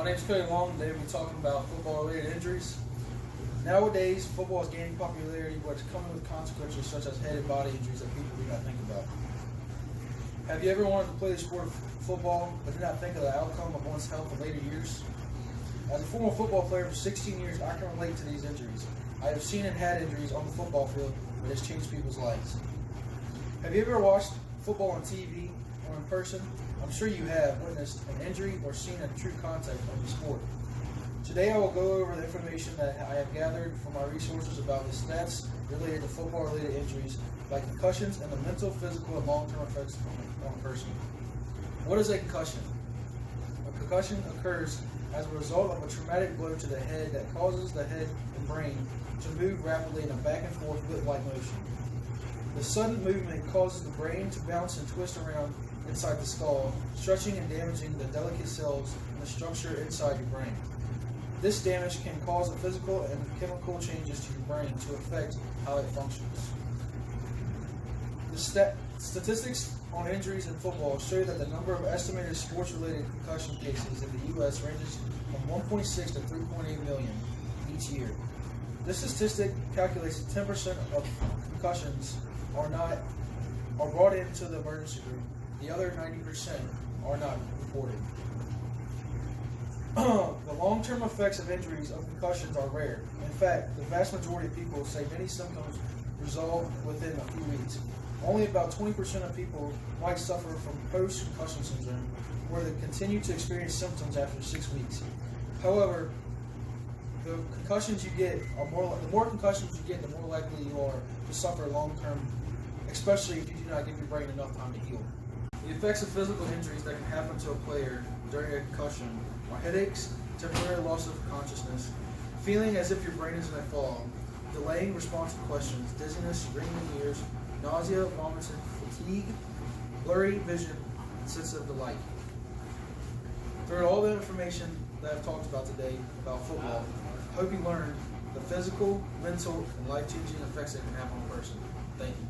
My name is Cody Long. Today we'll be talking about football-related injuries. Nowadays, football is gaining popularity, but it's coming with consequences such as head and body injuries that people do not think about. Have you ever wanted to play the sport of football, but did not think of the outcome of one's health in later years? As a former football player for 16 years, I can relate to these injuries. I have seen and had injuries on the football field that has changed people's lives. Have you ever watched football on TV or in person? I'm sure you have witnessed an injury or seen a true contact of the sport. Today I will go over the information that I have gathered from my resources about the stats related to football-related injuries like concussions and the mental, physical, and long-term effects on a person. What is a concussion? A concussion occurs as a result of a traumatic blow to the head that causes the head and brain to move rapidly in a back and forth whip-like motion. The sudden movement causes the brain to bounce and twist around inside the skull, stretching and damaging the delicate cells and the structure inside your brain. This damage can cause physical and chemical changes to your brain to affect how it functions. The statistics on injuries in football show that the number of estimated sports-related concussion cases in the U.S. ranges from 1.6 to 3.8 million each year. This statistic calculates that 10% of concussions are brought into the emergency room. The other 90% are not reported. The long-term effects of injuries of concussions are rare. In fact, the vast majority of people say many symptoms resolve within a few weeks. Only about 20% of people might suffer from post-concussion syndrome, where they continue to experience symptoms after 6 weeks. However, the more concussions you get, the more likely you are to suffer long-term, especially if you do not give your brain enough time to heal. The effects of physical injuries that can happen to a player during a concussion are headaches, temporary loss of consciousness, feeling as if your brain is in a fog, delaying response to questions, dizziness, ringing in ears, nausea, vomiting, fatigue, blurry vision, and sensitive to light. Throughout all the information that I've talked about today about football, I hope you learned the physical, mental, and life-changing effects that can have on a person. Thank you.